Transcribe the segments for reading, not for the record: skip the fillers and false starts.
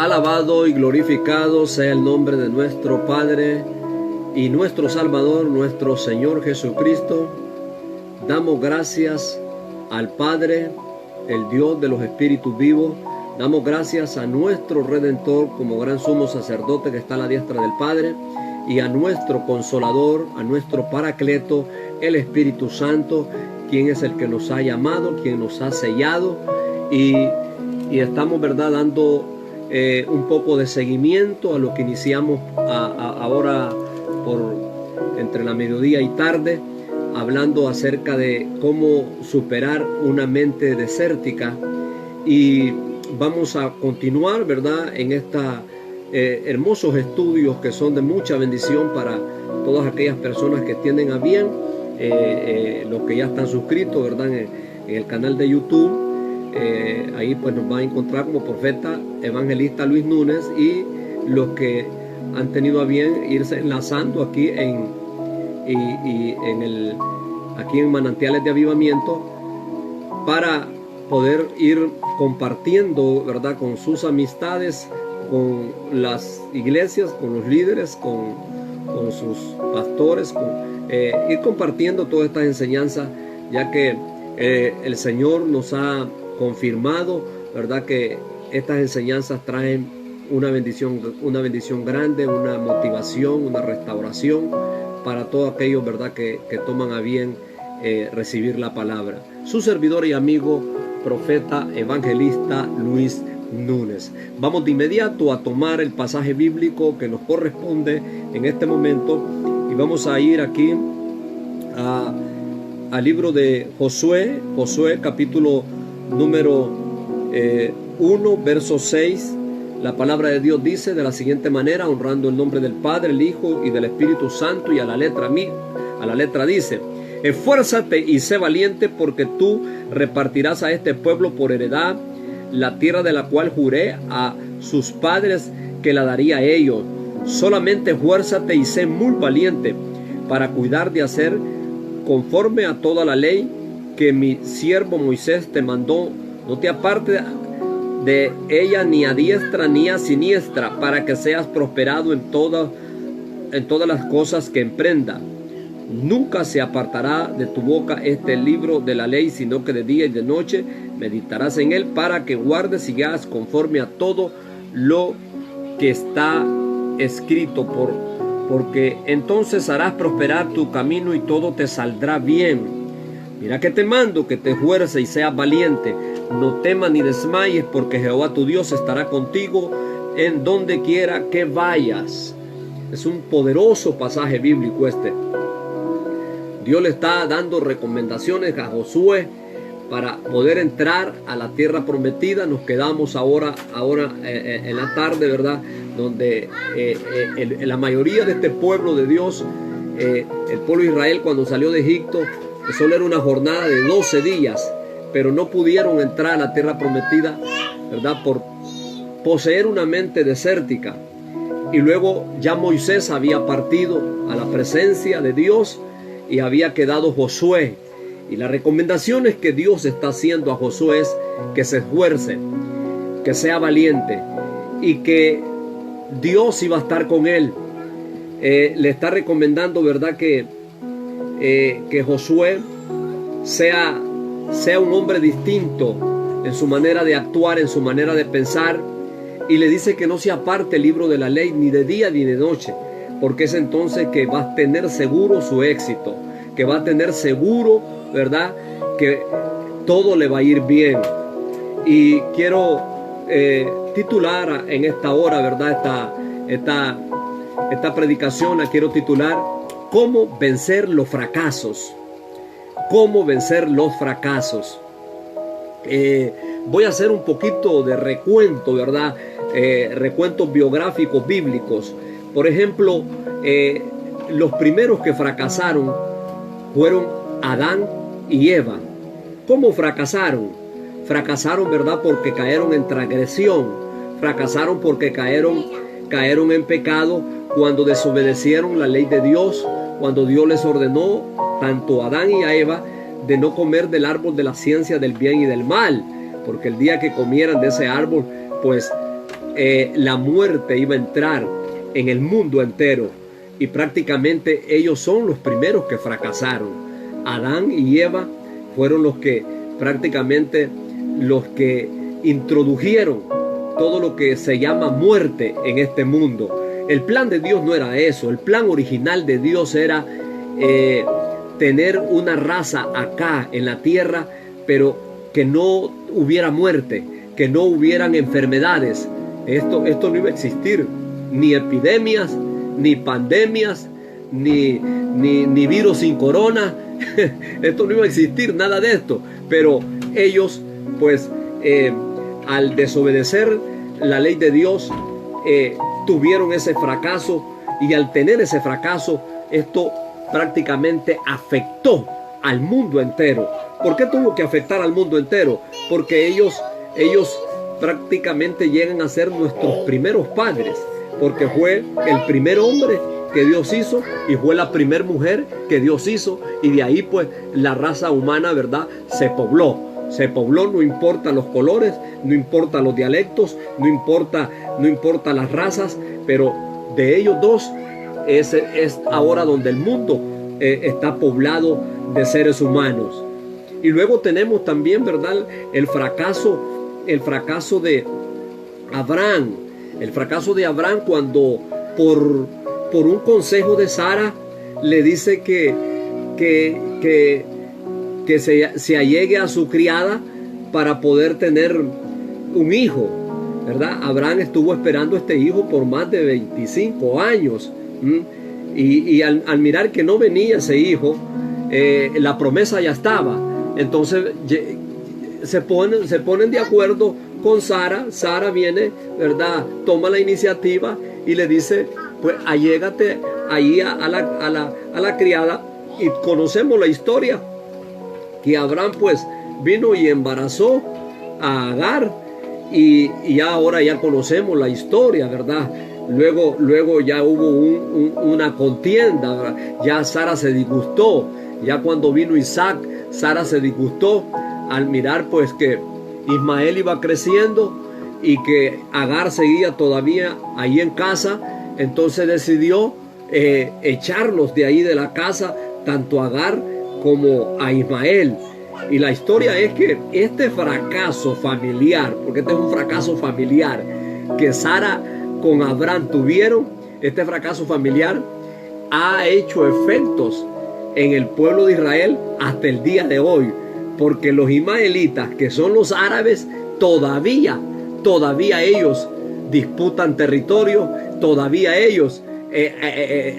Alabado y glorificado sea el nombre de nuestro Padre y nuestro Salvador, nuestro Señor Jesucristo. Damos gracias al Padre, el Dios de los espíritus vivos. Damos gracias a nuestro Redentor como gran sumo sacerdote que está a la diestra del Padre, y a nuestro Consolador, a nuestro Paracleto, el Espíritu Santo, quien es el que nos ha llamado, quien nos ha sellado, y estamos, ¿verdad?, dando un poco de seguimiento a lo que iniciamos ahora entre la mediodía y tarde, hablando acerca de cómo superar una mente desértica. Y vamos a continuar, ¿verdad?, en estos hermosos estudios que son de mucha bendición para todas aquellas personas que tienen a bien, los que ya están suscritos, ¿verdad?, en el canal de YouTube. Ahí pues nos va a encontrar como Profeta Evangelista Luis Núñez, y los que han tenido a bien irse enlazando aquí aquí en Manantiales de Avivamiento, para poder ir compartiendo, ¿verdad?, con sus amistades, con las iglesias, con los líderes, con sus pastores, ir compartiendo todas estas enseñanzas, ya que el Señor nos ha confirmado, ¿verdad?, que estas enseñanzas traen una bendición grande, una motivación, una restauración para todos aquellos, ¿verdad?, que toman a bien recibir la palabra. Su servidor y amigo, Profeta Evangelista Luis Núñez. Vamos de inmediato a tomar el pasaje bíblico que nos corresponde en este momento, y vamos a ir aquí al libro de Josué, capítulo número 1, verso 6. La palabra de Dios dice de la siguiente manera, honrando el nombre del Padre, el Hijo y del Espíritu Santo, y a la letra dice: esfuérzate y sé valiente, porque tú repartirás a este pueblo por heredad la tierra de la cual juré a sus padres que la daría a ellos. Solamente esfuérzate y sé muy valiente para cuidar de hacer conforme a toda la ley que mi siervo Moisés te mandó. No te apartes de ella ni a diestra ni a siniestra, para que seas prosperado en todas las cosas que emprenda. Nunca se apartará de tu boca este libro de la ley, sino que de día y de noche meditarás en él, para que guardes y hagas conforme a todo lo que está escrito, porque entonces harás prosperar tu camino y todo te saldrá bien. Mira que te mando que te esfuerces y seas valiente. No temas ni desmayes, porque Jehová tu Dios estará contigo en donde quiera que vayas. Es un poderoso pasaje bíblico este. Dios le está dando recomendaciones a Josué para poder entrar a la tierra prometida. Nos quedamos ahora en la tarde, ¿verdad?, donde la mayoría de este pueblo de Dios, el pueblo de Israel, cuando salió de Egipto, solo era una jornada de 12 días, pero no pudieron entrar a la tierra prometida, ¿verdad?, por poseer una mente desértica. Y luego ya Moisés había partido a la presencia de Dios, y había quedado Josué. Y las recomendaciones que Dios está haciendo a Josué es que se esfuerce, que sea valiente, y que Dios iba a estar con él. Le está recomendando, ¿verdad?, que Josué sea un hombre distinto en su manera de actuar, en su manera de pensar, y le dice que no se aparte el libro de la ley ni de día ni de noche, porque es entonces que va a tener seguro su éxito, que va a tener seguro, ¿verdad?, que todo le va a ir bien. Y quiero titular en esta hora, ¿verdad?, esta predicación la quiero titular: ¿cómo vencer los fracasos? ¿Cómo vencer los fracasos? Voy a hacer un poquito de recuento, ¿verdad?, recuentos biográficos bíblicos. Por ejemplo, los primeros que fracasaron fueron Adán y Eva. ¿Cómo fracasaron? Fracasaron, ¿verdad?, porque cayeron en transgresión. Fracasaron porque cayeron en pecado cuando desobedecieron la ley de Dios, cuando Dios les ordenó tanto a Adán y a Eva de no comer del árbol de la ciencia del bien y del mal, porque el día que comieran de ese árbol, pues la muerte iba a entrar en el mundo entero, y prácticamente ellos son los primeros que fracasaron. Adán y Eva fueron los que prácticamente los que introdujeron todo lo que se llama muerte en este mundo. El plan de Dios no era eso. El plan original de Dios era tener una raza acá en la tierra, pero que no hubiera muerte, que no hubieran enfermedades. Esto no iba a existir, ni epidemias, ni pandemias, ni virus sin corona. Esto no iba a existir, nada de esto. Pero ellos, pues, al desobedecer la ley de Dios, tuvieron ese fracaso, y al tener ese fracaso, esto prácticamente afectó al mundo entero. ¿Por qué tuvo que afectar al mundo entero? Porque ellos prácticamente llegan a ser nuestros primeros padres, porque fue el primer hombre que Dios hizo y fue la primera mujer que Dios hizo, y de ahí pues la raza humana, ¿verdad?, se pobló, no importa los colores, no importa los dialectos, no importa las razas, pero de ellos dos es ahora donde el mundo está poblado de seres humanos. Y luego tenemos también, ¿verdad?, el fracaso de Abraham. El fracaso de Abraham cuando por un consejo de Sara le dice que se allegue a su criada para poder tener un hijo, ¿verdad? Abraham estuvo esperando este hijo por más de 25 años. Y al mirar que no venía ese hijo, la promesa ya estaba. Entonces se ponen de acuerdo con Sara. Sara viene, ¿verdad?, toma la iniciativa y le dice, pues allégate ahí a la criada. Y conocemos la historia, que Abraham pues vino y embarazó a Agar, y ahora ya conocemos la historia, ¿verdad? Luego ya hubo una contienda, ¿verdad? Ya Sara se disgustó. Ya cuando vino Isaac, Sara se disgustó al mirar pues que Ismael iba creciendo y que Agar seguía todavía ahí en casa. Entonces decidió echarlos de ahí de la casa, tanto a Agar como a Ismael. Y la historia es que este fracaso familiar, porque este es un fracaso familiar que Sara con Abraham tuvieron, este fracaso familiar ha hecho efectos en el pueblo de Israel hasta el día de hoy, porque los ismaelitas, que son los árabes, todavía ellos disputan territorio, todavía ellos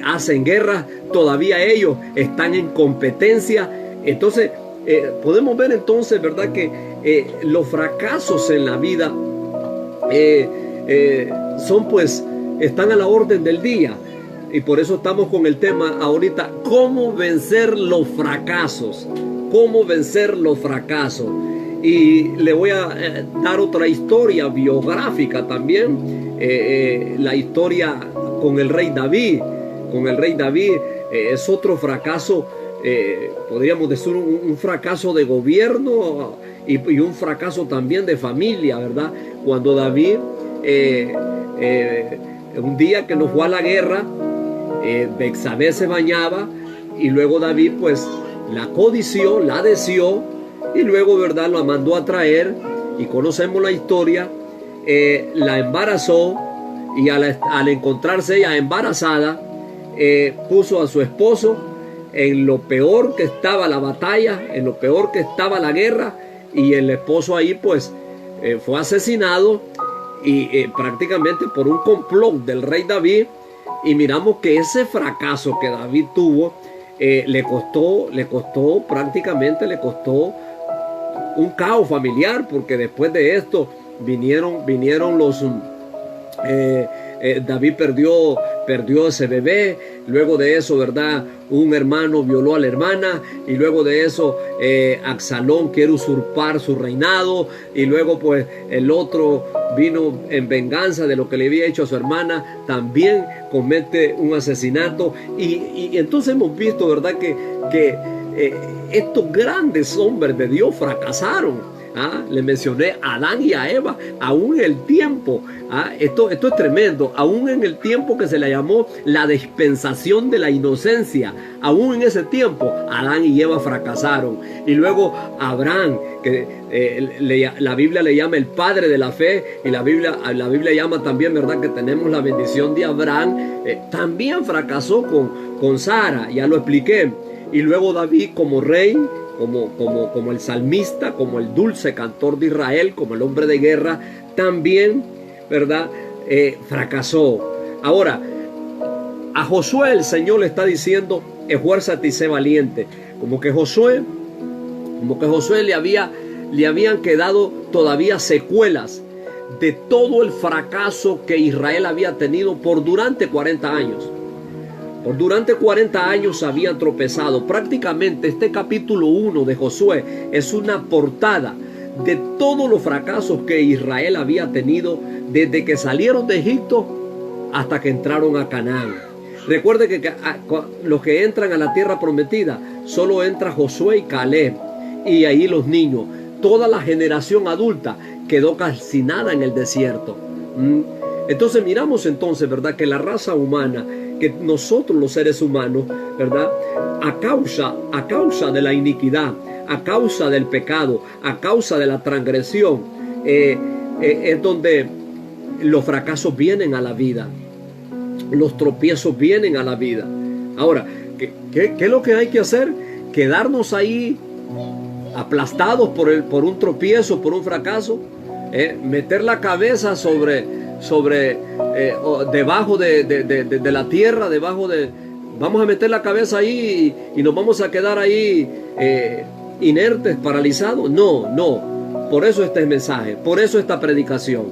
hacen guerra, todavía ellos están en competencia. Entonces podemos ver entonces, ¿verdad?, que los fracasos en la vida están a la orden del día. Y por eso estamos con el tema ahorita: cómo vencer los fracasos. Cómo vencer los fracasos. Y le voy a dar otra historia biográfica también. La historia con el rey David. Es otro fracaso, podríamos decir un fracaso de gobierno y un fracaso también de familia, ¿verdad? Cuando David, un día que no fue a la guerra, Betsabé se bañaba, y luego David pues la codició, la deseó, y luego, ¿verdad?, la mandó a traer, y conocemos la historia. La embarazó, y al encontrarse ella embarazada, puso a su esposo en lo peor que estaba la batalla, en lo peor que estaba la guerra, y el esposo ahí pues fue asesinado, y prácticamente por un complot del rey David. Y miramos que ese fracaso que David tuvo le costó un caos familiar, porque después de esto vinieron los David perdió ese bebé. Luego de eso, ¿verdad?, un hermano violó a la hermana, y luego de eso Absalón quiere usurpar su reinado, y luego pues el otro vino en venganza de lo que le había hecho a su hermana, también comete un asesinato. Y entonces hemos visto, ¿verdad?, que estos grandes hombres de Dios fracasaron. Le mencioné a Adán y a Eva, aún en el tiempo. Esto es tremendo. Aún en el tiempo que se le llamó la dispensación de la inocencia, aún en ese tiempo, Adán y Eva fracasaron. Y luego Abraham, que la Biblia le llama el padre de la fe, y la Biblia llama también, ¿verdad?, que tenemos la bendición de Abraham, también fracasó con Sara, ya lo expliqué. Y luego David como rey, como el salmista, como el dulce cantor de Israel, como el hombre de guerra, también, ¿verdad?, fracasó. Ahora, a Josué el Señor le está diciendo: esfuérzate y sé valiente. Como que Josué le habían quedado todavía secuelas de todo el fracaso que Israel había tenido durante 40 años. Durante 40 años habían tropezado. Prácticamente este capítulo 1 de Josué es una portada de todos los fracasos que Israel había tenido desde que salieron de Egipto hasta que entraron a Canaán. Recuerde que los que entran a la tierra prometida, solo entra Josué y Caleb, y ahí los niños. Toda la generación adulta quedó calcinada en el desierto. Entonces miramos entonces, ¿verdad?, que la raza humana, que nosotros los seres humanos, ¿verdad?, a causa de la iniquidad, a causa del pecado, a causa de la transgresión, es donde los fracasos vienen a la vida, los tropiezos vienen a la vida. Ahora, ¿qué es lo que hay que hacer? Quedarnos ahí aplastados por un tropiezo, por un fracaso, meter la cabeza debajo de la tierra, vamos a meter la cabeza ahí y nos vamos a quedar ahí inertes, paralizados. No, por eso este mensaje, por eso esta predicación,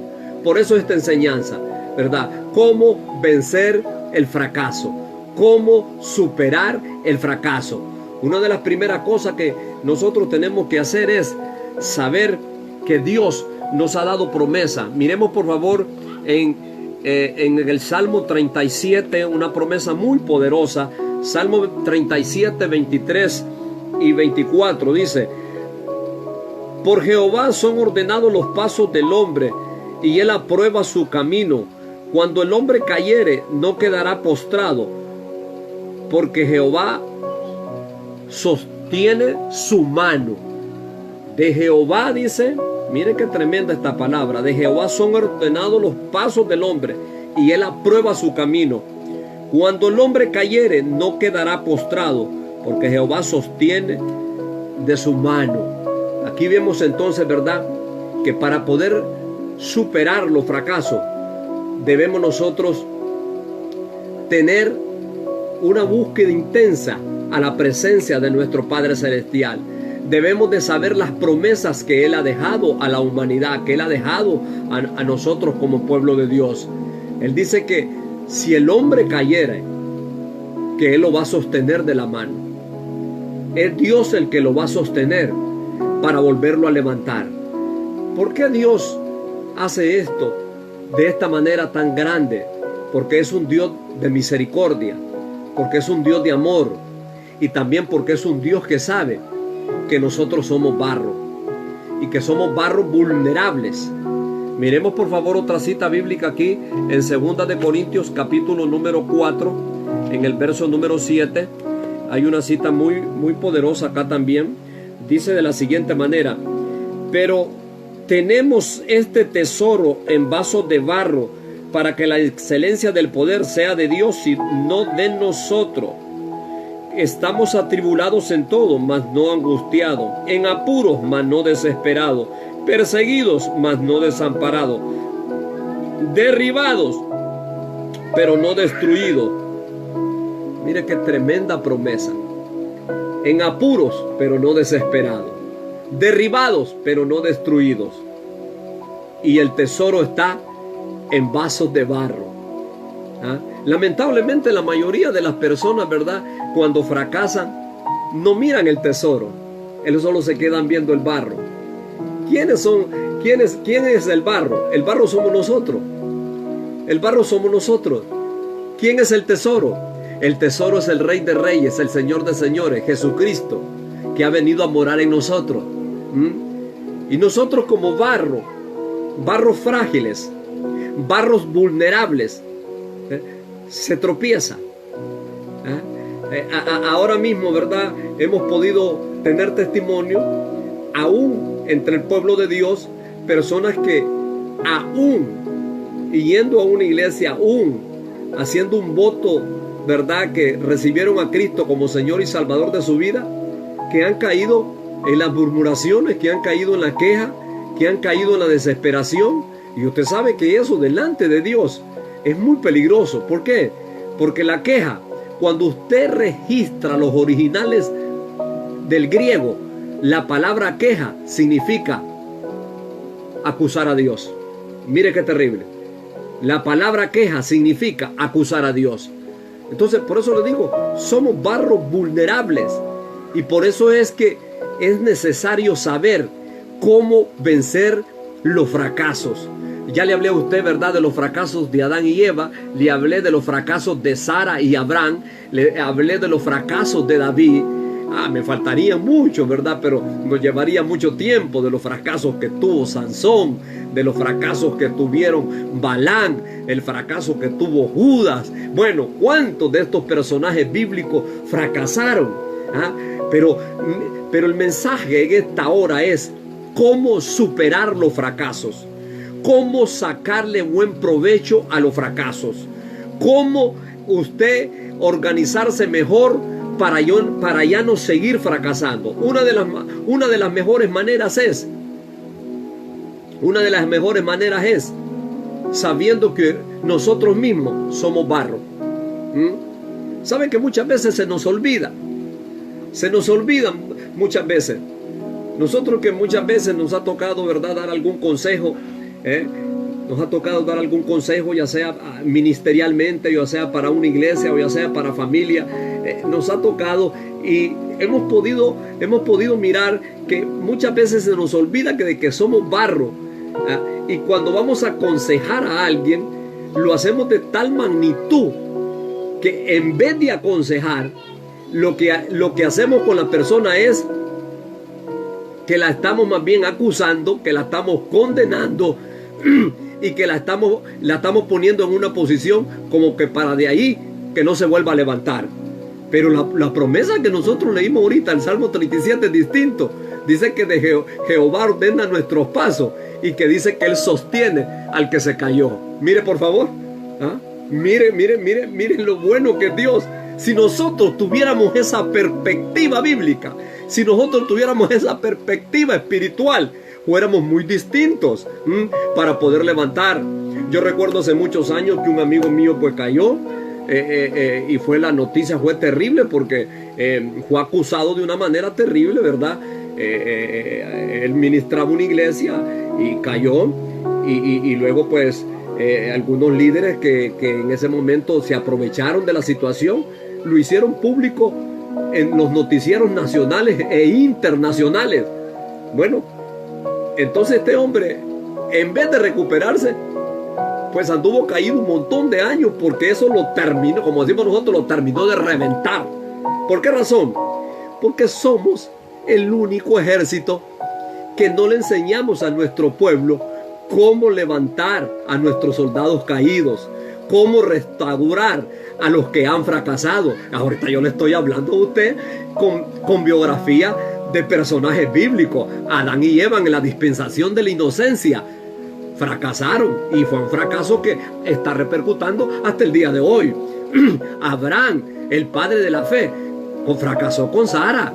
por eso esta enseñanza, ¿verdad? Cómo vencer el fracaso, cómo superar el fracaso. Una de las primeras cosas que nosotros tenemos que hacer es saber que Dios nos ha dado promesa. Miremos por favor en el Salmo 37, una promesa muy poderosa. Salmo 37, 23 y 24 dice: por Jehová son ordenados los pasos del hombre, y él aprueba su camino. Cuando el hombre cayere, no quedará postrado, porque Jehová sostiene su mano. De Jehová, dice, mire qué tremenda esta palabra: de Jehová son ordenados los pasos del hombre, y él aprueba su camino. Cuando el hombre cayere, no quedará postrado, porque Jehová sostiene de su mano. Aquí vemos entonces, ¿verdad?, que para poder superar los fracasos, debemos nosotros tener una búsqueda intensa a la presencia de nuestro Padre Celestial. Debemos de saber las promesas que Él ha dejado a la humanidad, que Él ha dejado a nosotros como pueblo de Dios. Él dice que si el hombre cayera, que Él lo va a sostener de la mano. Es Dios el que lo va a sostener para volverlo a levantar. ¿Por qué Dios hace esto de esta manera tan grande? Porque es un Dios de misericordia, porque es un Dios de amor, y también porque es un Dios que sabe que nosotros somos barro y que somos barro vulnerables. Miremos por favor otra cita bíblica aquí en 2 de Corintios capítulo número 4, en el verso número 7. Hay una cita muy poderosa acá también. Dice de la siguiente manera: pero tenemos este tesoro en vasos de barro, para que la excelencia del poder sea de Dios y no de nosotros. Estamos atribulados en todo, mas no angustiados, en apuros, mas no desesperados, perseguidos, mas no desamparados, derribados, pero no destruidos. Mire qué tremenda promesa. En apuros, pero no desesperados, derribados, pero no destruidos. Y el tesoro está en vasos de barro. Lamentablemente la mayoría de las personas, ¿verdad?, cuando fracasan, no miran el tesoro. Ellos solo se quedan viendo el barro. ¿Quién es el barro? El barro somos nosotros. El barro somos nosotros. ¿Quién es el tesoro? El tesoro es el Rey de Reyes, el Señor de Señores, Jesucristo, que ha venido a morar en nosotros. Y nosotros como barros frágiles, barros vulnerables, se tropieza. Ahora mismo, ¿verdad? Hemos podido tener testimonio, aún entre el pueblo de Dios, personas que aún yendo a una iglesia, aún haciendo un voto, ¿verdad?, que recibieron a Cristo como Señor y Salvador de su vida, que han caído en las murmuraciones, que han caído en la queja, que han caído en la desesperación. Y usted sabe que eso delante de Dios es muy peligroso. ¿Por qué? Porque la queja, cuando usted registra los originales del griego, la palabra queja significa acusar a Dios. Mire qué terrible. La palabra queja significa acusar a Dios. Entonces, por eso le digo, somos barros vulnerables. Y por eso es que es necesario saber cómo vencer los fracasos. Ya le hablé a usted, ¿verdad?, de los fracasos de Adán y Eva. Le hablé de los fracasos de Sara y Abraham. Le hablé de los fracasos de David. Me faltaría mucho, ¿verdad? Pero nos llevaría mucho tiempo. De los fracasos que tuvo Sansón, de los fracasos que tuvieron Balán, el fracaso que tuvo Judas. Bueno, ¿cuántos de estos personajes bíblicos fracasaron? Pero el mensaje en esta hora es cómo superar los fracasos, cómo sacarle buen provecho a los fracasos, cómo usted organizarse mejor para ya no seguir fracasando. Una de las mejores maneras es sabiendo que nosotros mismos somos barro. ¿Saben que muchas veces se nos olvida muchas veces? Nosotros que muchas veces nos ha tocado, ¿verdad?, dar algún consejo, nos ha tocado dar algún consejo, ya sea ministerialmente, ya sea para una iglesia o ya sea para familia, nos ha tocado y hemos podido mirar que muchas veces se nos olvida de que somos barro, y cuando vamos a aconsejar a alguien, lo hacemos de tal magnitud que en vez de aconsejar, lo que hacemos con la persona es que la estamos más bien acusando, que la estamos condenando y que la estamos poniendo en una posición como que para de ahí que no se vuelva a levantar. Pero la promesa que nosotros leímos ahorita, el Salmo 37 es distinto. Dice que de Jehová ordena nuestros pasos y que dice que Él sostiene al que se cayó. Mire, por favor. Miren lo bueno que es Dios. Si nosotros tuviéramos esa perspectiva bíblica, si nosotros tuviéramos esa perspectiva espiritual, fuéramos muy distintos para poder levantar. Yo recuerdo hace muchos años que un amigo mío pues cayó y la noticia fue terrible porque fue acusado de una manera terrible, ¿verdad? Él ministraba una iglesia y cayó y luego pues algunos líderes que en ese momento se aprovecharon de la situación, lo hicieron público en los noticieros nacionales e internacionales. Bueno, entonces este hombre, en vez de recuperarse, pues anduvo caído un montón de años, porque eso lo terminó, como decimos nosotros, lo terminó de reventar. ¿Por qué razón? Porque somos el único ejército que no le enseñamos a nuestro pueblo cómo levantar a nuestros soldados caídos, cómo restaurar a los que han fracasado. Ahorita yo le estoy hablando a usted con biografía de personajes bíblicos. Adán y Eva en la dispensación de la inocencia fracasaron y fue un fracaso que está repercutiendo hasta el día de hoy. Abraham, el padre de la fe, fracasó con Sara.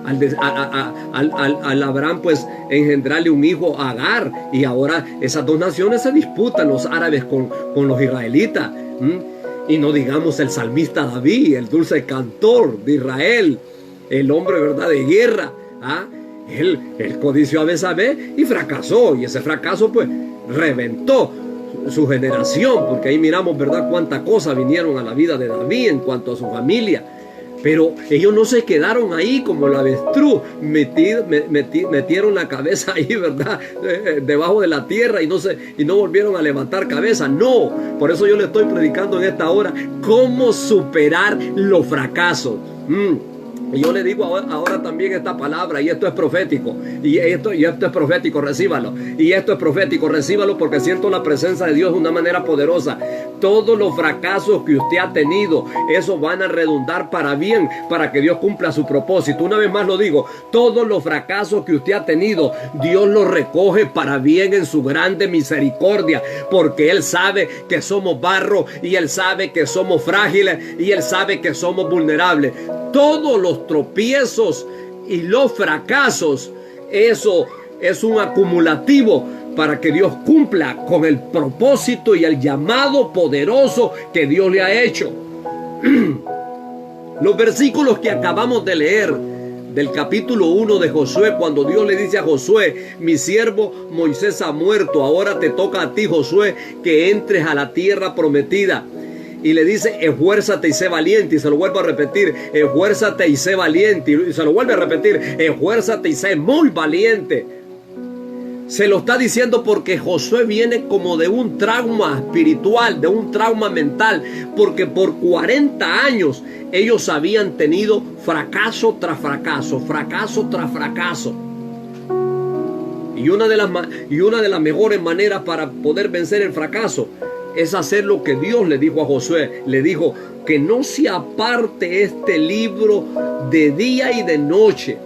Al Abraham pues engendrarle un hijo a Agar, y ahora esas dos naciones se disputan, los árabes con los israelitas. Y no digamos el salmista David, el dulce cantor de Israel, el hombre, ¿verdad?, de guerra. Él codició a Betsabé y fracasó, y ese fracaso pues reventó su generación, porque ahí miramos, ¿verdad?, cuántas cosas vinieron a la vida de David en cuanto a su familia. Pero ellos no se quedaron ahí como el avestruz, metieron la cabeza ahí, ¿verdad?, debajo de la tierra y no volvieron a levantar cabeza. No, por eso yo le estoy predicando en esta hora cómo superar los fracasos. Y yo le digo ahora también esta palabra, y esto es profético, y esto es profético, recíbalo, y esto es profético, recíbalo, porque siento la presencia de Dios de una manera poderosa. Todos los fracasos que usted ha tenido, esos van a redundar para bien, para que Dios cumpla su propósito. Una vez más lo digo, todos los fracasos que usted ha tenido, Dios los recoge para bien en su grande misericordia, porque Él sabe que somos barro, y Él sabe que somos frágiles, y Él sabe que somos vulnerables. Todos los tropiezos y los fracasos, eso es un acumulativo para que Dios cumpla con el propósito y el llamado poderoso que Dios le ha hecho. Los versículos que acabamos de leer del capítulo 1 de Josué, cuando Dios le dice a Josué: mi siervo Moisés ha muerto, ahora te toca a ti, Josué, que entres a la tierra prometida. Y le dice: esfuérzate y sé valiente. Y se lo vuelvo a repetir: esfuérzate y sé valiente. Y se lo vuelve a repetir: esfuérzate y sé muy valiente. Se lo está diciendo porque Josué viene como de un trauma espiritual, de un trauma mental, porque por 40 años ellos habían tenido fracaso tras fracaso, fracaso tras fracaso. Y una de las mejores maneras para poder vencer el fracaso es hacer lo que Dios le dijo a Josué. Le dijo que no se aparte este libro de día y de noche.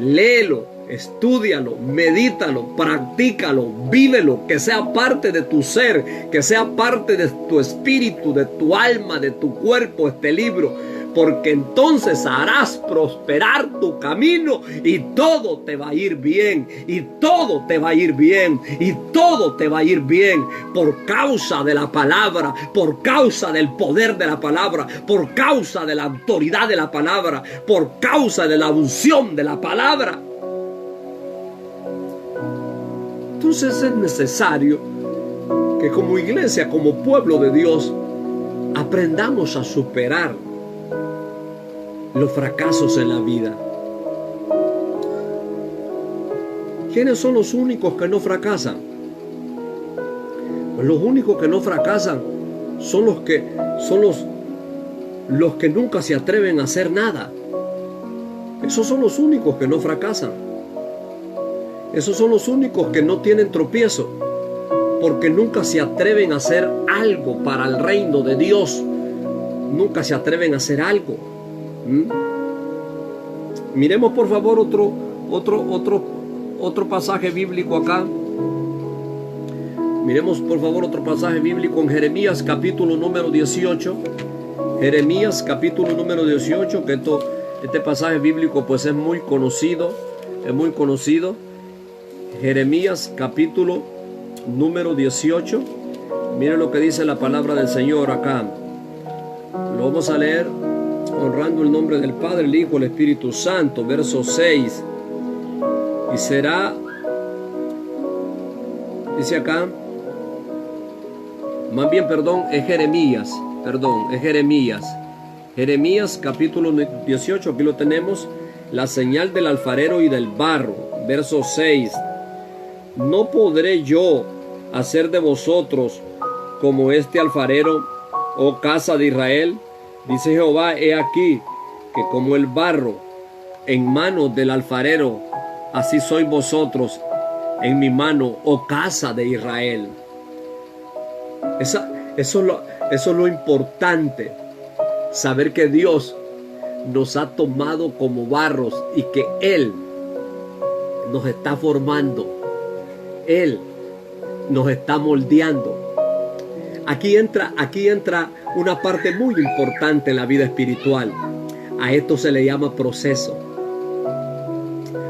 Léelo, estúdialo, medítalo, practícalo, vívelo, que sea parte de tu ser, que sea parte de tu espíritu, de tu alma, de tu cuerpo este libro. Porque entonces harás prosperar tu camino y todo te va a ir bien, y todo te va a ir bien, y todo te va a ir bien por causa de la palabra, por causa del poder de la palabra, por causa de la autoridad de la palabra, por causa de la unción de la palabra. Entonces es necesario que como iglesia, como pueblo de Dios, aprendamos a superar los fracasos en la vida. ¿Quiénes son los únicos que no fracasan? Pues los únicos que no fracasan son los que nunca se atreven a hacer nada. Esos son los únicos que no fracasan. Esos son los únicos que no tienen tropiezo, porque nunca se atreven a hacer algo para el reino de Dios. Nunca se atreven a hacer algo. Miremos por favor otro pasaje bíblico acá. Miremos por favor otro pasaje bíblico en Jeremías capítulo número 18. Jeremías capítulo número 18, que este pasaje bíblico pues es muy conocido. Jeremías capítulo número 18. Miren lo que dice la palabra del Señor acá. Lo vamos a leer honrando el nombre del Padre, el Hijo, el Espíritu Santo. Verso 6. Y será, dice acá, más bien, es Jeremías. Jeremías capítulo 18, aquí lo tenemos. La señal del alfarero y del barro. Verso 6. ¿No podré yo hacer de vosotros como este alfarero, oh casa de Israel? Dice Jehová: he aquí que como el barro en manos del alfarero, así sois vosotros en mi mano, oh casa de Israel. Eso es lo importante, saber que Dios nos ha tomado como barros y que Él nos está formando, Él nos está moldeando. Aquí entra una parte muy importante en la vida espiritual. A esto se le llama proceso.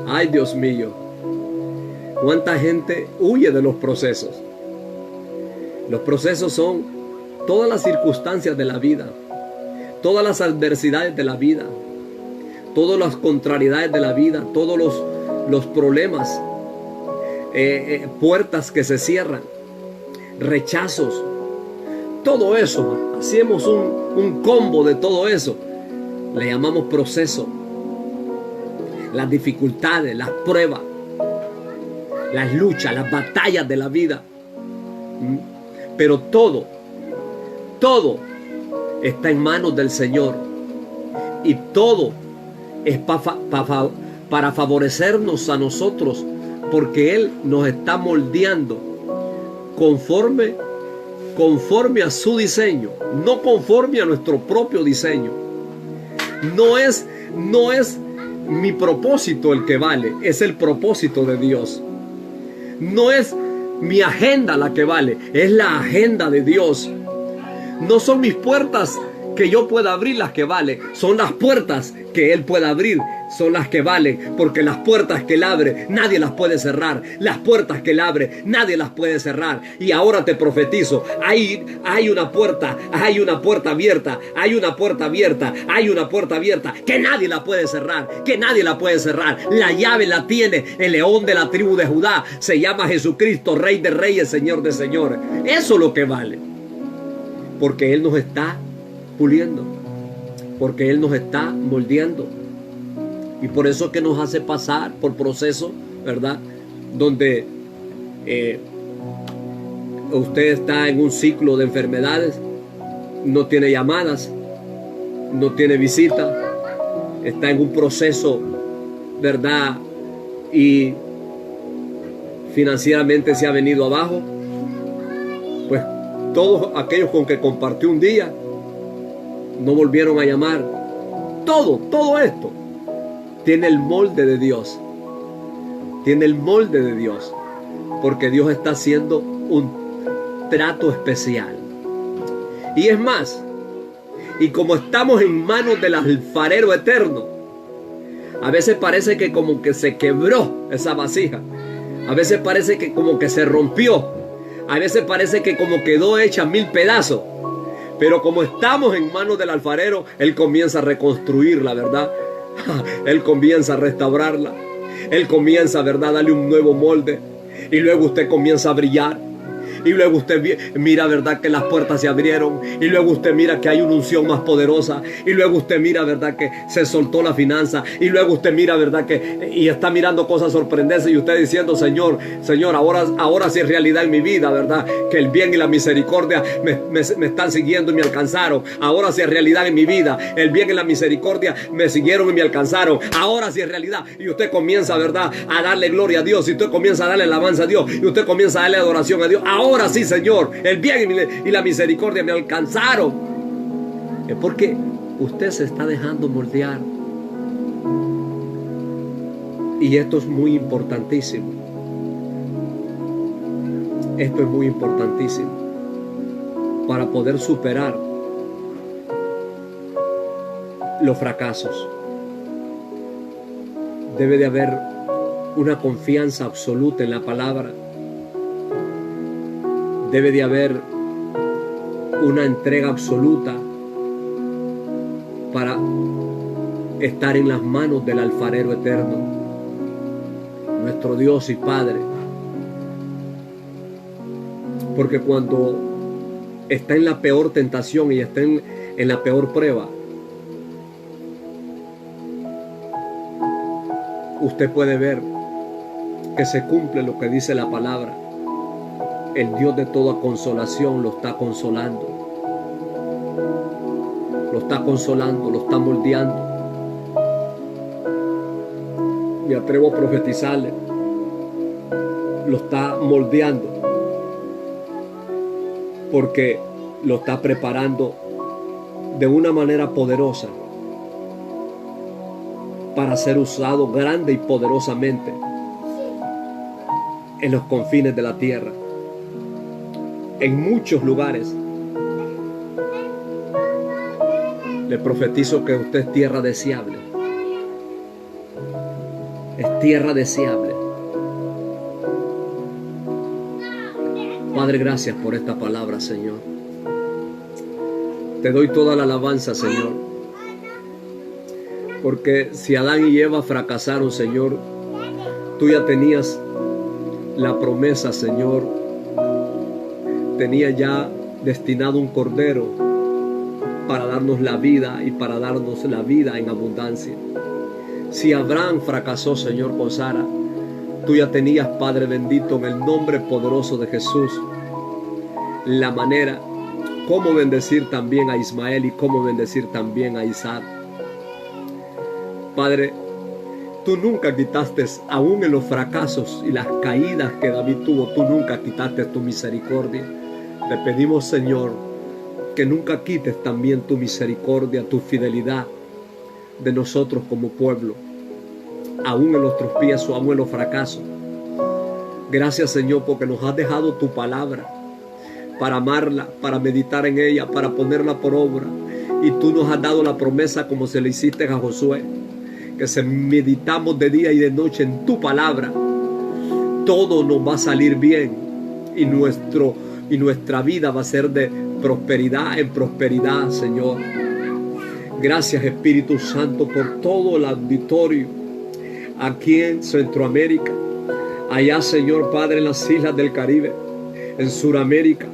Ay, Dios mío, cuánta gente huye de los procesos. Los procesos son todas las circunstancias de la vida, todas las adversidades de la vida, todas las contrariedades de la vida, todos los problemas, puertas que se cierran, rechazos. Todo eso, hacemos un combo de todo eso. Le llamamos proceso. Las dificultades, las pruebas, las luchas, las batallas de la vida. Pero todo está en manos del Señor. Y todo es para favorecernos a nosotros, porque Él nos está moldeando conforme a su diseño, no conforme a nuestro propio diseño. No es mi propósito el que vale, es el propósito de Dios. No es mi agenda la que vale, es la agenda de Dios. No son mis puertas que yo pueda abrir las que valen, son las puertas que Él pueda abrir, son las que valen, porque las puertas que Él abre, nadie las puede cerrar. Las puertas que Él abre, nadie las puede cerrar. Y ahora te profetizo, hay una puerta abierta, hay una puerta abierta, que nadie la puede cerrar, La llave la tiene el león de la tribu de Judá, se llama Jesucristo, Rey de Reyes, Señor de Señores. Eso es lo que vale, porque Él nos está puliendo, porque Él nos está moldeando. Y por eso es que nos hace pasar por procesos, ¿verdad? Donde usted está en un ciclo de enfermedades, no tiene llamadas, no tiene visita, está en un proceso, ¿verdad? Y financieramente se ha venido abajo. Pues todos aquellos con que compartió un día no volvieron a llamar. Todo esto tiene el molde de Dios. Tiene el molde de Dios. Porque Dios está haciendo un trato especial. Y es más, y como estamos en manos del alfarero eterno, a veces parece que como que se quebró esa vasija. A veces parece que como que se rompió. A veces parece que como quedó hecha 1000 pedazos. Pero como estamos en manos del alfarero, Él comienza a reconstruirla, ¿verdad? Él comienza a restaurarla. Él comienza, ¿verdad?, a darle un nuevo molde. Y luego usted comienza a brillar. Y luego usted mira, ¿verdad?, que las puertas se abrieron. Y luego usted mira que hay una unción más poderosa. Y luego usted mira, ¿verdad?, que se soltó la finanza. Y luego usted mira, ¿verdad?, y está mirando cosas sorprendentes. Y usted diciendo, Señor, ahora sí es realidad en mi vida, ¿verdad?, que el bien y la misericordia me están siguiendo y me alcanzaron. Ahora sí es realidad en mi vida. El bien y la misericordia me siguieron y me alcanzaron. Ahora sí es realidad. Y usted comienza, ¿verdad?, a darle gloria a Dios. Y usted comienza a darle alabanza a Dios. Y usted comienza a darle adoración a Dios. Ahora sí, Señor, el bien y la misericordia me alcanzaron. Es porque usted se está dejando moldear. Y esto es muy importantísimo. Esto es muy importantísimo para poder superar los fracasos. Debe de haber una confianza absoluta en la palabra. Debe de haber una entrega absoluta para estar en las manos del alfarero eterno, nuestro Dios y Padre. Porque cuando está en la peor tentación y está en la peor prueba, usted puede ver que se cumple lo que dice la palabra. El Dios de toda consolación lo está consolando. Lo está consolando, lo está moldeando. Me atrevo a profetizarle. Lo está moldeando. Porque lo está preparando de una manera poderosa para ser usado grande y poderosamente en los confines de la tierra. En muchos lugares. Le profetizo que usted es tierra deseable. Es tierra deseable. Padre, gracias por esta palabra, Señor. Te doy toda la alabanza, Señor. Porque si Adán y Eva fracasaron, Señor, tú ya tenías la promesa, Señor. Tenía ya destinado un cordero para darnos la vida y para darnos la vida en abundancia. Si Abraham fracasó, Señor, con Sara, tú ya tenías, Padre bendito, en el nombre poderoso de Jesús, la manera cómo bendecir también a Ismael y cómo bendecir también a Isaac. Padre, tú nunca quitaste, aún en los fracasos y las caídas que David tuvo, tú nunca quitaste tu misericordia. Te pedimos, Señor, que nunca quites también tu misericordia, tu fidelidad de nosotros como pueblo, aún en los tropiezos, aún en los fracasos. Gracias, Señor, porque nos has dejado tu palabra para amarla, para meditar en ella, para ponerla por obra. Y tú nos has dado la promesa, como se le hiciste a Josué, que si meditamos de día y de noche en tu palabra, todo nos va a salir bien y nuestra vida va a ser de prosperidad en prosperidad, Señor. Gracias, Espíritu Santo, por todo el auditorio aquí en Centroamérica, allá, Señor Padre, en las islas del Caribe, en Sudamérica.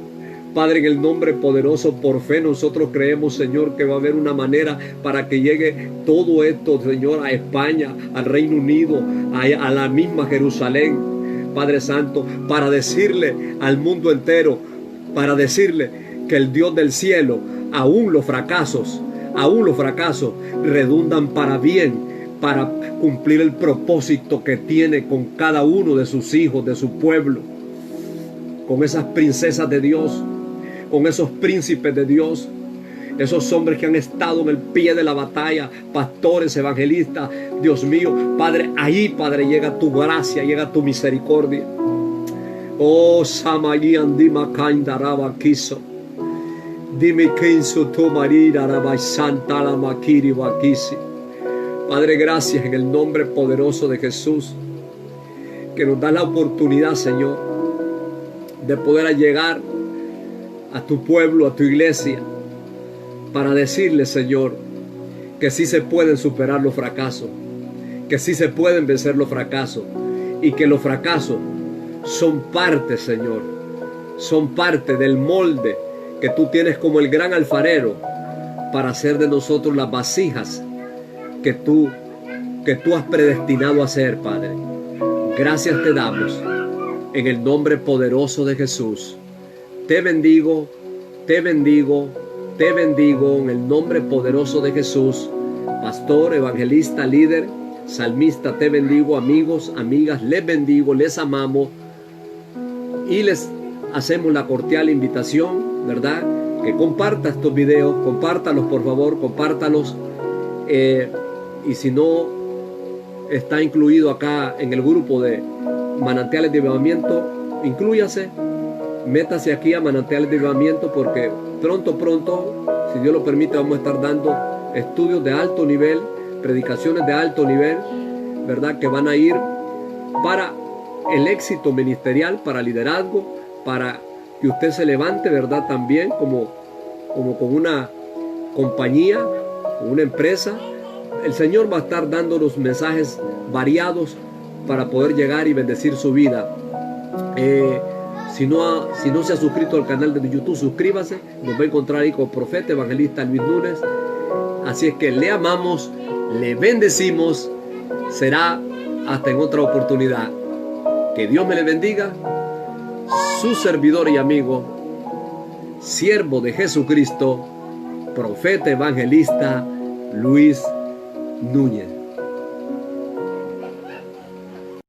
Padre, en el nombre poderoso, por fe nosotros creemos, Señor, que va a haber una manera para que llegue todo esto, Señor, a España, al Reino Unido, a la misma Jerusalén, Padre Santo, para decirle al mundo entero, para decirle que el Dios del cielo, aún los fracasos redundan para bien, para cumplir el propósito que tiene con cada uno de sus hijos, de su pueblo, con esas princesas de Dios, con esos príncipes de Dios, esos hombres que han estado en el pie de la batalla, pastores, evangelistas. Dios mío, Padre, ahí, Padre, llega tu gracia, llega tu misericordia. Oh, Samayi Andima Kaindaraba Kiso. Dime Kinso Tomarira Rabai Santa la Makiri Wakisi. Padre, gracias en el nombre poderoso de Jesús, que nos da la oportunidad, Señor, de poder llegar a tu pueblo, a tu iglesia, para decirle, Señor, que sí se pueden superar los fracasos, que sí se pueden vencer los fracasos, y que los fracasos son parte, Señor, son parte del molde que tú tienes como el gran alfarero para hacer de nosotros las vasijas que tú has predestinado a ser, Padre. Gracias te damos en el nombre poderoso de Jesús. Te bendigo, te bendigo, te bendigo en el nombre poderoso de Jesús. Pastor, evangelista, líder, salmista, te bendigo. Amigos, amigas, les bendigo, les amamos y les hacemos la cordial invitación, ¿verdad? Que comparta estos videos, compártalos por favor, compártalos. Y si no está incluido acá en el grupo de Manantiales de Avivamiento, inclúyase, métase aquí a Manantiales de Avivamiento, porque pronto, si Dios lo permite, vamos a estar dando estudios de alto nivel, predicaciones de alto nivel, ¿verdad? Que van a ir para el éxito ministerial, para liderazgo, para que usted se levante, ¿verdad? También como con una compañía, con una empresa. El Señor va a estar dándonos mensajes variados para poder llegar y bendecir su vida. Si no se ha suscrito al canal de YouTube, suscríbase. Nos va a encontrar ahí con el profeta evangelista Luis Núñez. Así es que le amamos, le bendecimos. Será hasta en otra oportunidad. Que Dios me le bendiga. Su servidor y amigo, siervo de Jesucristo, profeta evangelista Luis Núñez.